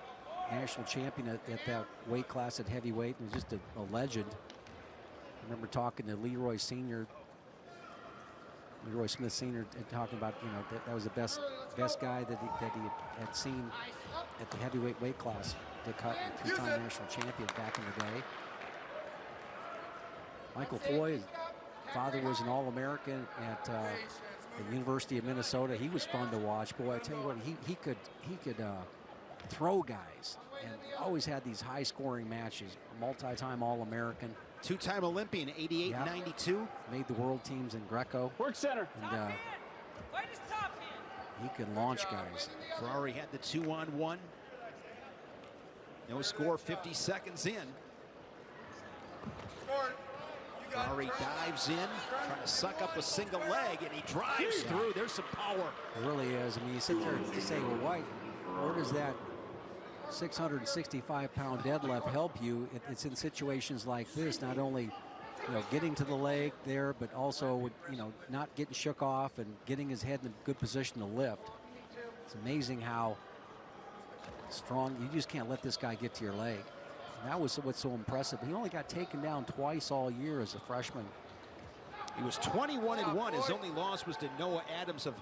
national champion at that weight class at heavyweight, and was just a legend. I remember talking to Leroy Smith Sr. talking about, you know, that was the best guy that he had seen at the heavyweight weight class. Dick Hutton, 3-time national champion back in the day. Michael Foy, his father was an All-American at the University of Minnesota. He was fun to watch. Boy, I tell you what, he could throw guys, and always had these high-scoring matches. A multi-time All-American. 2-time Olympian, 88 and 92. Made the world teams in Greco. Work center. And he can launch guys. Ferrari had the 2-on-1. No score, 50 seconds in. Ferrari dives in, trying to suck up a single leg, and he drives through. There's some power. It really is. I mean, you sit there and say, well, where does that 665-pound deadlift help you? It's in situations like this, not only, you know, getting to the leg there, but also, you know, not getting shook off and getting his head in a good position to lift. It's amazing how strong, you just can't let this guy get to your leg. And that was what's so impressive. He only got taken down twice all year as a freshman. He was 21-1. His only loss was to Noah Adams of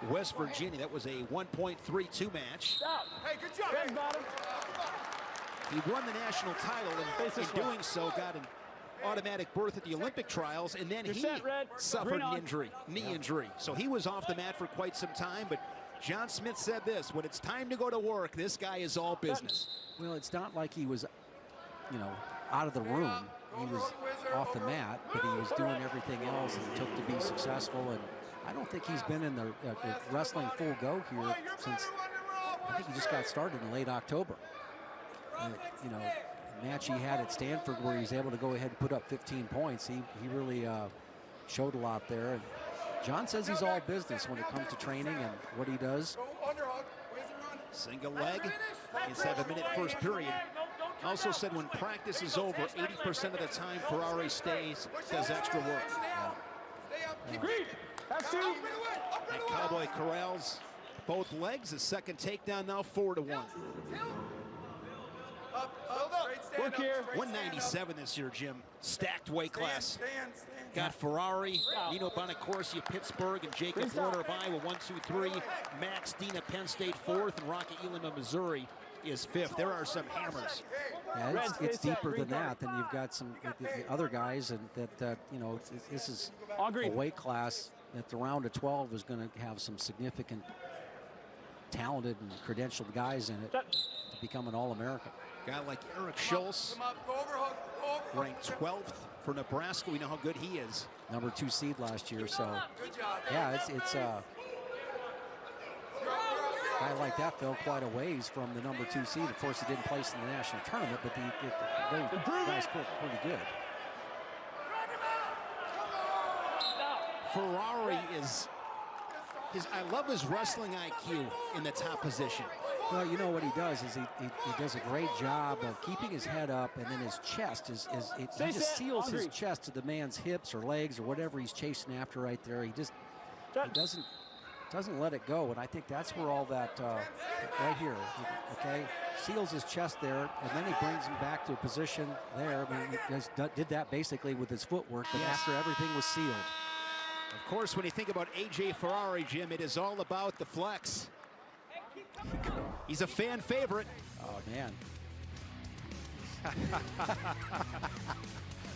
West Virginia. That was a 1.32 match. Stop. Hey, good job. Red bottom. He won the national title and in doing so got an automatic berth at the Olympic trials, and then he suffered an injury, knee injury. So he was off the mat for quite some time, but John Smith said this: when it's time to go to work, this guy is all business. Well, it's not like he was, you know, out of the room. He was off the mat, but he was doing everything else it took to be successful. And I don't think he's been in the wrestling full go here since, I think he just got started in late October. You know, the match he had at Stanford where he's able to go ahead and put up 15 points, he really showed a lot there. And John says he's all business when it comes to training and what he does. Single leg, his 7-minute first period. Also said when practice is over, 80% of the time Ferrari stays, does extra work. That's two. And Cowboy corrals both legs. His second takedown now 4-1. Look here. 197 this year, Jim. Stacked weight class. Got Ferrari, Nino Bonacorsi of Pittsburgh, and Jacob Warner of Iowa, 1, 2, 3. Max Dean of Penn State, 4th, and Rocky Elam of Missouri is 5th. There are some hammers. Yeah, it's deeper than that. Then you've got some the other guys, and that you know, this is a weight class that the round of 12 is going to have some significant, talented and credentialed guys in it to become an All-American. A guy like Eric Schultz, ranked 12th for Nebraska. We know how good he is. Number 2 seed last year. So yeah, it's a guy like that fell quite a ways from the number 2 seed. Of course, he didn't place in the national tournament, but the guys put pretty good. Ferrari is I love his wrestling IQ in the top position. Well, you know what he does is he does a great job of keeping his head up, and then his chest he just seals his chest to the man's hips or legs or whatever he's chasing after right there. He doesn't let it go, and I think that's where all that right here, okay, seals his chest there, and then he brings him back to a position there. I mean, he did that basically with his footwork, but after everything was sealed. Of course, when you think about A.J. Ferrari, Jim, it is all about the flex. He's a fan favorite. Oh, man.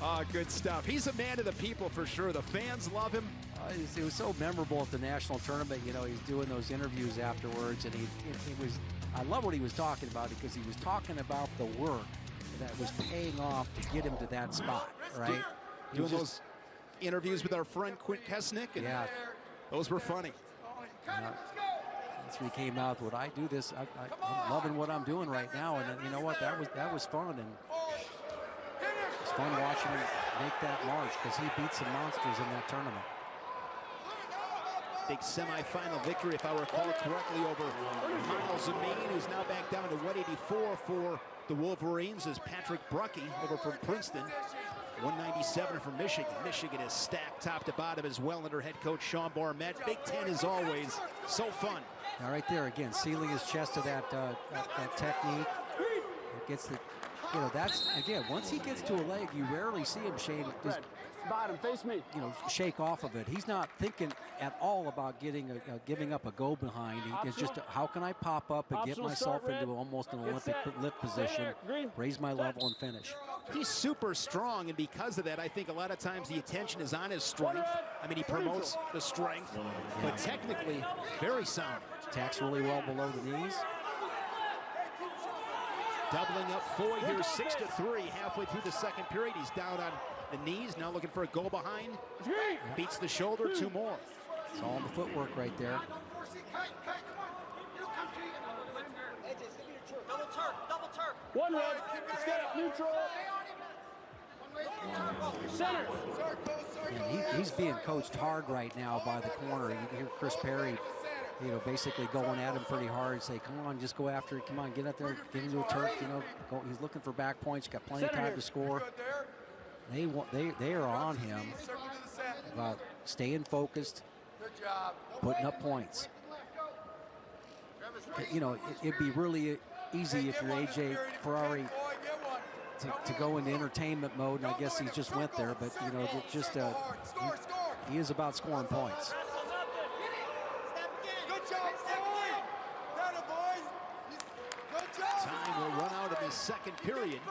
Oh, good stuff. He's a man of the people for sure. The fans love him. It was so memorable at the national tournament. You know, he's doing those interviews afterwards, and I love what he was talking about, because he was talking about the work that was paying off to get him to that spot, right? Doing those interviews with our friend Quint Kesnick, and those were funny. That's when he came out with, I do this, I'm loving what I'm doing right now, and then, you know what, that was fun, and it's fun watching him make that march, because he beat some monsters in that tournament. Big semifinal victory, if I recall correctly, over Miles of Maine, who's now back down to 184 for the Wolverines, as Patrick Bruckey over from Princeton. 197 from Michigan. Michigan is stacked top to bottom as well under head coach Sean Barnett. Big Ten is always so fun. Now right there again, sealing his chest to that technique. It gets the, you know, that's again, once he gets to a leg, you rarely see him, Shane, just bottom, face me. You know, shake off of it. He's not thinking at all about giving up a go behind. It's just how can I pop up and get myself into almost an Olympic lift position, raise my level and finish. He's super strong, and because of that, I think a lot of times the attention is on his strength. I mean, he promotes the strength, but technically very sound. Attacks really well below the knees. Doubling up Foy here, 6-3, halfway through the second period. He's down on the knees, now looking for a go behind. Beats the shoulder, 2 more. It's all in the footwork right there. Double turn. One red. Stay up, neutral. Center. And he's being coached hard right now by the corner. You hear Chris Perry, you know, basically going at him pretty hard. Say, come on, just go after it. Come on, get up there, get into a turf. You know, he's looking for back points. Got plenty of time to score. They are on him about staying focused, putting up points. You know, it'd be really easy if you're A.J. Ferrari to go into entertainment mode, and I guess he just went there. But you know, just he is about scoring points. second period.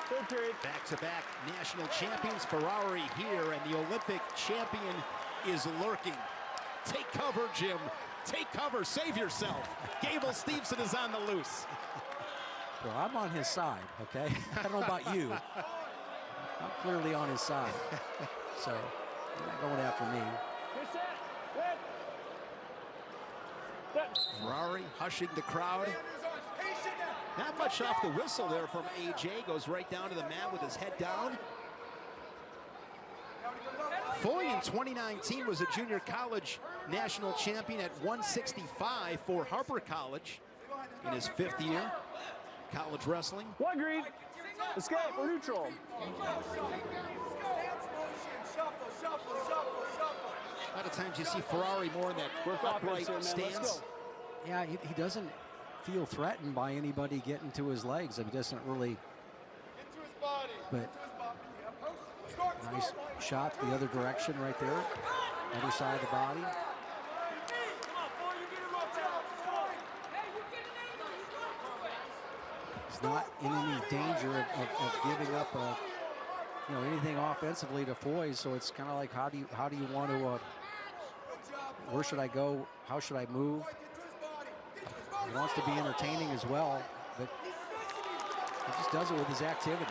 Third period. Back-to-back national champions, Ferrari here, and the Olympic champion is lurking. Take cover, Jim. Take cover, save yourself. Gable Steveson is on the loose. Well, I'm on his side, okay? I don't know about you. I'm clearly on his side. So, you're not going after me. Ferrari hushing the crowd. Not much off the whistle there from AJ. Goes right down to the mat with his head down. Foy in 2019 was a junior college national champion at 165 for Harper College in his 5th year. College wrestling. One green. Escape or neutral. A lot of times you see Ferrari more in that upright stance. Yeah, he doesn't feel threatened by anybody getting to his legs. I mean, he doesn't really. But nice shot the other direction right there. Other side of the body. He's not in any danger of giving up anything offensively to Foy. So it's kind of like, how do you want to? Where should I go? How should I move? He wants to be entertaining as well, but he just does it with his activity.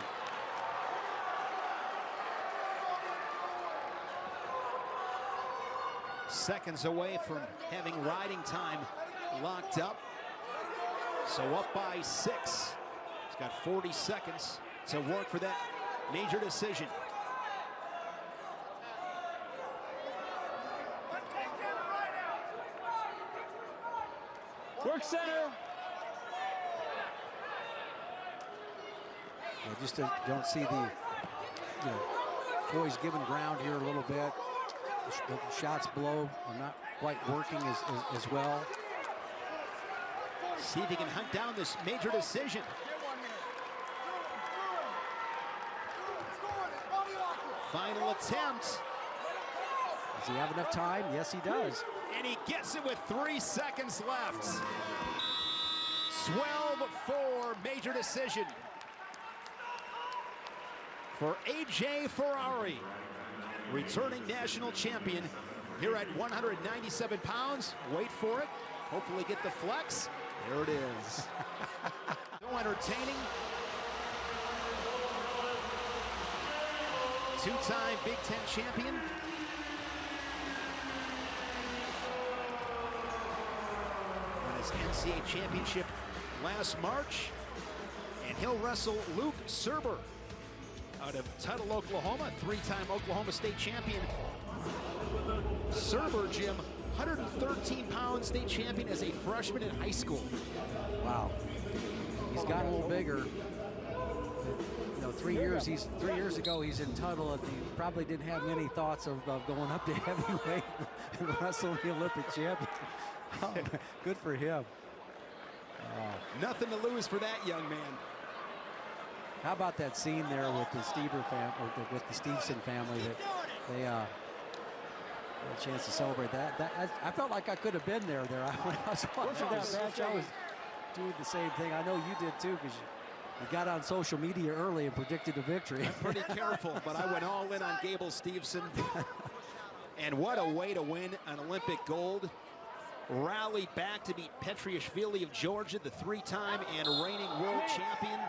Seconds away from having riding time locked up. So up by 6. He's got 40 seconds to work for that major decision. Work center. I just don't see the, Foy's giving ground here a little bit. The shots below are not quite working as well. See if he can hunt down this major decision. Final attempt. Does he have enough time? Yes, he does. And he gets it with 3 seconds left. 12-4 major decision for AJ Ferrari, returning national champion here at 197 pounds. Wait for it. Hopefully get the flex. There it is. So entertaining. 2-time Big Ten champion. Won his NCAA championship last March. And he'll wrestle Luke Surber out of Tuttle, Oklahoma, 3-time Oklahoma State champion. Surber, Jim, 113-pound state champion as a freshman in high school. Wow. He's got a little bigger. 3 years ago he's in Tuttle, and he probably didn't have many thoughts of going up to heavyweight and wrestling the Olympic champion. Oh, good for him. Nothing to lose for that young man. How about that scene there with the with the Steveson family, that they had a chance to celebrate that? I felt like I could have been there. When I was watching that match, I was doing the same thing. I know you did too, because you got on social media early and predicted a victory. I'm pretty careful, but I went all in on Gable Steveson. And what a way to win an Olympic gold. Rallied back to beat Petriashvili of Georgia, the 3-time and reigning world champion.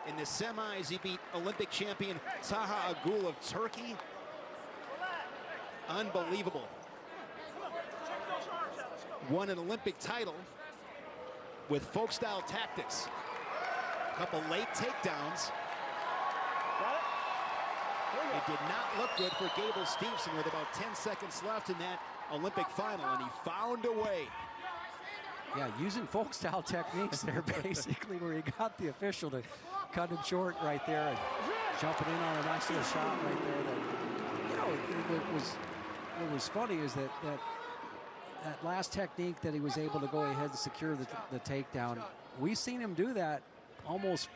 In the semis, he beat Olympic champion Taha Agul of Turkey. Unbelievable. Won an Olympic title with folk-style tactics. A couple late takedowns. It did not look good for Gable Steveson with about 10 seconds left in that Olympic final, and he found a way. Yeah, using folk-style techniques there, basically, where he got the official to cut him short right there, and jumping in on a nice little shot right there. What was funny is that last technique that he was able to go ahead and secure the takedown. We've seen him do that almost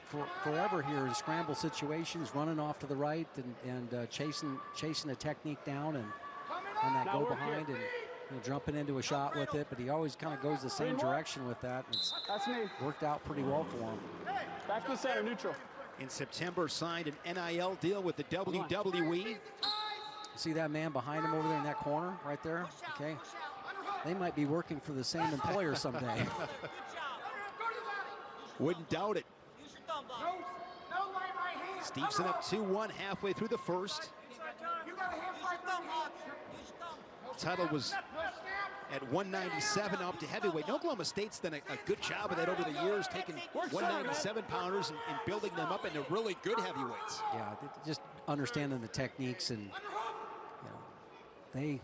forever here in scramble situations, running off to the right and chasing a technique down and that go behind. And you know, jumping into a shot with it, but he always kind of goes the same direction with that. It's That's me. worked out pretty well for him. Back to the center, neutral. In September, signed an NIL deal with the WWE. See that man behind him over there in that corner right there? Okay. They might be working for the same employer someday. Wouldn't doubt it. Steveson up 2-1 halfway through the first. Title was at 197 up to heavyweight. Oklahoma State's done a good job of that over the years, taking 197-pounders and building them up into really good heavyweights. Yeah, just understanding the techniques, and you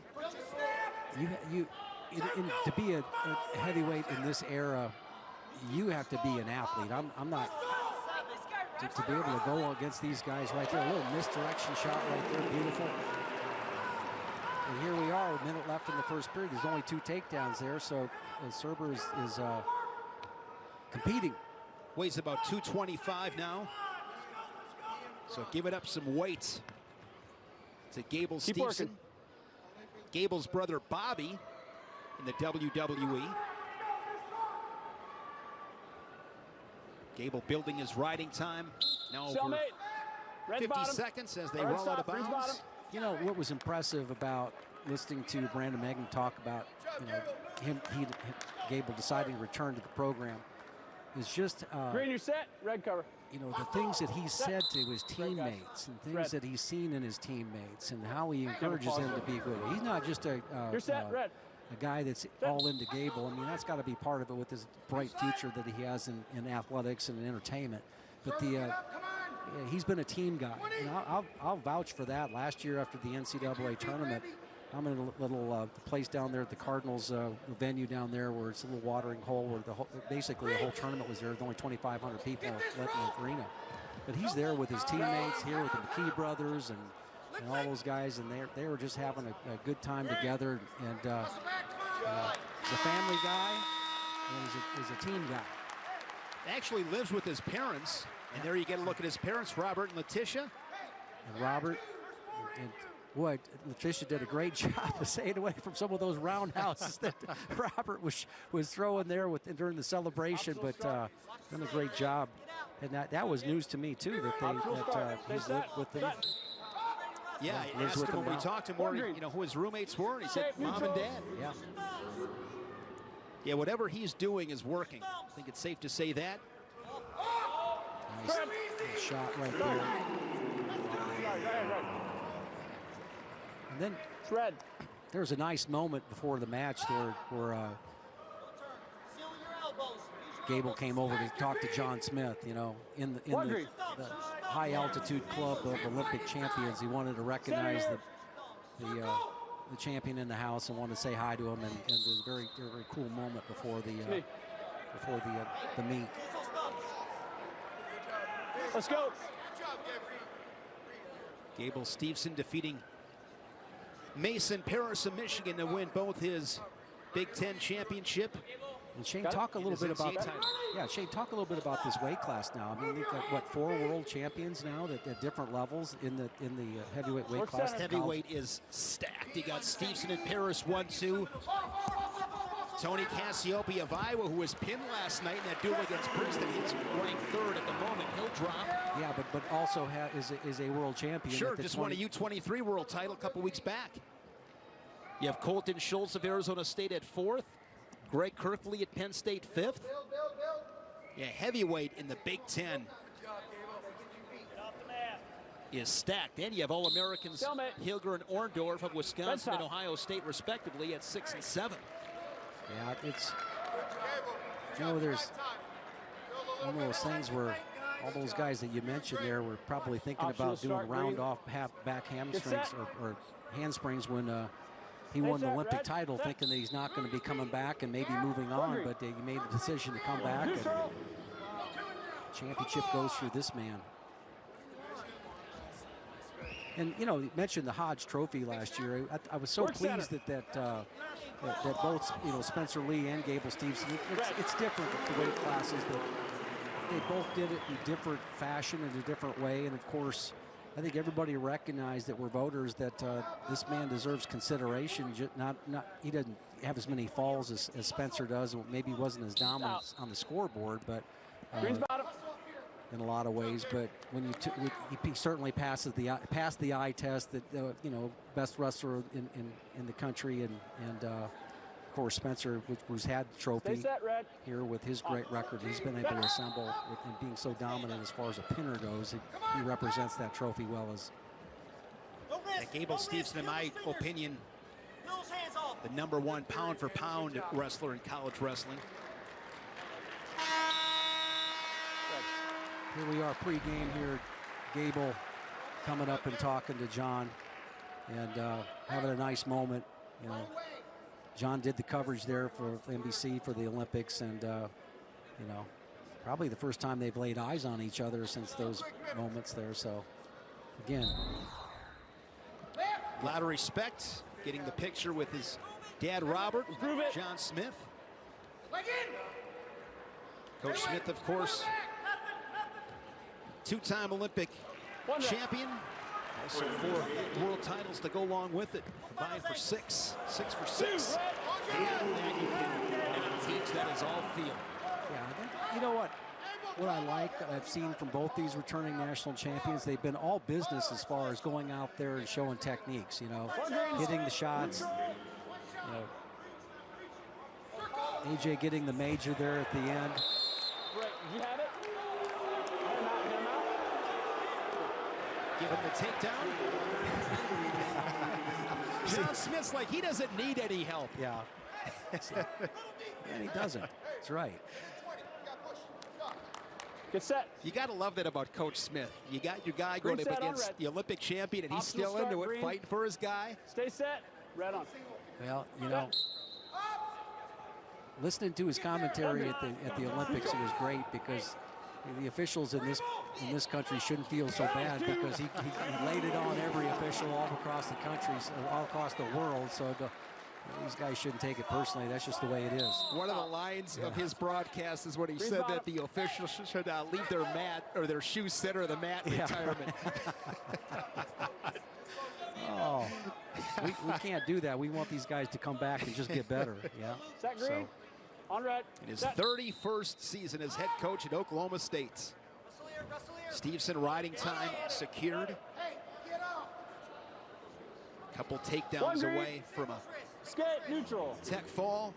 know, to be a heavyweight in this era, you have to be an athlete. I'm not. To be able to go against these guys right there, a little misdirection shot right there, beautiful. And here we are, a minute left in the first period. There's only 2 takedowns there, so Surber is competing. Weighs about 225 now. So give it up some weight to Gable Steveson. Gable's brother Bobby in the WWE. Gable building his riding time. Now over 50 seconds as they roll out of bounds. You know what was impressive about listening to Brandon Megan talk about, you know, Gable deciding to return to the program is just Green, you're set. Red cover. You know, the things that he said to his teammates and things that he's seen in his teammates and how he encourages them to be good. He's not just a guy that's all into Gable. I mean, that's got to be part of it with his bright future that he has in athletics and in entertainment. But he's been a team guy. And I'll vouch for that. Last year after the NCAA tournament, I'm in a little place down there at the Cardinals venue down there where it's a little watering hole where basically the whole tournament was there. With only 2,500 people left in the arena. But he's there with his teammates here with the McKee brothers and all those guys, and they were just having a good time together. And he's a family guy, and he's a team guy. Actually lives with his parents, and there you get a look at his parents, Robert and Letitia. And Robert, and boy, Letitia did a great job of staying away from some of those roundhouses that Robert was throwing there during the celebration, but done a great job. And that was news to me too, that he's lived with them. Yeah, I asked him when we talked to him where, who his roommates were, and he said mom and dad. Yeah. Yeah, whatever he's doing is working. I think it's safe to say that. Nice shot right there. And then there was a nice moment before the match there where Gable came over to talk to John Smith, in the high altitude club of Olympic champions. He wanted to recognize the champion in the house and wanted to say hi to him, and it was a very, very cool moment before the meet. Let's go. Gable Steveson defeating Mason Paris of Michigan to win both his Big Ten championship. And Shane, talk a little bit about that. Yeah, Shane, talk a little bit about this weight class now. I mean, they've got 4 world champions now at different levels in the heavyweight weight class. Heavyweight is stacked. You got Steveson and Paris 1-2. Tony Cassiope of Iowa, who was pinned last night in that duel against Princeton, he's ranked 3rd at the moment. He'll drop. Yeah, but also is a world champion. Sure, just won a U23 world title a couple weeks back. You have Colton Schultz of Arizona State at 4th. Greg Kirkley at Penn State 5th. Yeah, heavyweight in the Big Ten is stacked. And you have All-Americans Hilger and Orndorff of Wisconsin and Ohio State, respectively, at 6 and 7. Yeah, it's, there's one of those things where all those guys that you mentioned there were probably thinking about doing round-off back hamstrings or handsprings when he won the Olympic title, thinking that he's not going to be coming back and maybe moving on, but he made the decision to come back, and championship goes through this man. And you mentioned the Hodge Trophy last year. I was so pleased that both Spencer Lee and Gable Steveson. It's different with the weight classes, that they both did it in different fashion in a different way, and of course I think everybody recognized that we're voters that this man deserves consideration. He doesn't have as many falls as Spencer does. Maybe he wasn't as dominant on the scoreboard, but in a lot of ways. But when he certainly passed the eye test. That you know, best wrestler in the country, and of course Spencer, who's had the trophy here with his great record, he's been able to assemble and being so dominant as far as a pinner goes. He represents that trophy well. As Gable Steveson, in my opinion, the #1 pound-for-pound wrestler in college wrestling. Here we are pre-game here. Gable coming up and talking to John and having a nice moment. You know, John did the coverage there for NBC for the Olympics, and you know, probably the first time they've laid eyes on each other since those moments there. So again, a lot of respect, getting the picture with his dad Robert, John Smith. Coach Smith, of course, two-time Olympic champion. Also 4 world titles to go along with it. Combined for 6 for 6. And then you can teach that is all field. Yeah, you know what? What I like, I've seen from both these returning national champions, they've been all business as far as going out there and showing techniques, you know, hitting the shots. You know, AJ getting the major there at the end. You have it? Give him the takedown. John Smith's like, he doesn't need any help. Yeah. And he doesn't. That's right. Get set. You got to love that about Coach Smith. You got your guy going up against the Olympic champion, and he's still into it, fighting for his guy. Stay set. Red on. Well, you know, listening to his commentary at the Olympics, it was great because the officials in this country shouldn't feel so bad because he laid it on every official all across the country, all across the world. So these guys shouldn't take it personally. That's just the way it is. One of the lines of his broadcast is when he said that the officials should leave their mat or their shoes center of the mat in retirement. Oh, we can't do that. We want these guys to come back and just get better. Yeah. Set green. On red. In his 31st season as head coach at Oklahoma State. Steveson riding time secured. Couple takedowns away from a skate neutral tech fall.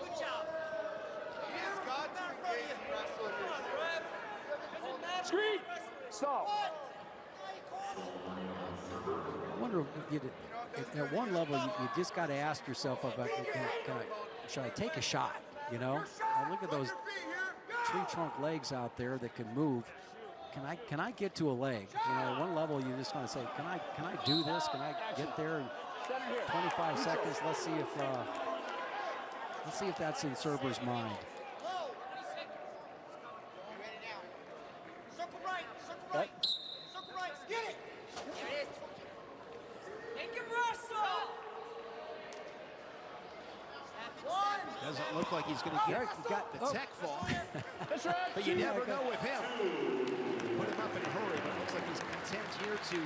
Good job. Screen. Stop. I wonder if at one level you just got to ask yourself about, should I take a shot? You know, and look at those tree trunk legs out there that can move. Can I get to a leg? You know, at one level you just want to say, can I do this? Can I get there in 25 seconds? Let's see if that's in Surber's mind. Circle right. Circle right. Circle right. Get it. There it is. Make him wrestle. Doesn't look like he's going to get the tech fall. But you never know with him. Put him up in a hurry, but it looks like he's content here to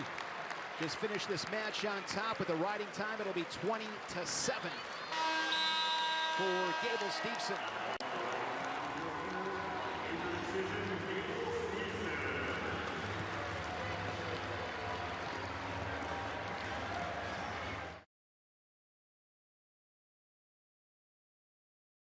just finish this match on top with the riding time. It'll be 20-7 for Gable Steveson.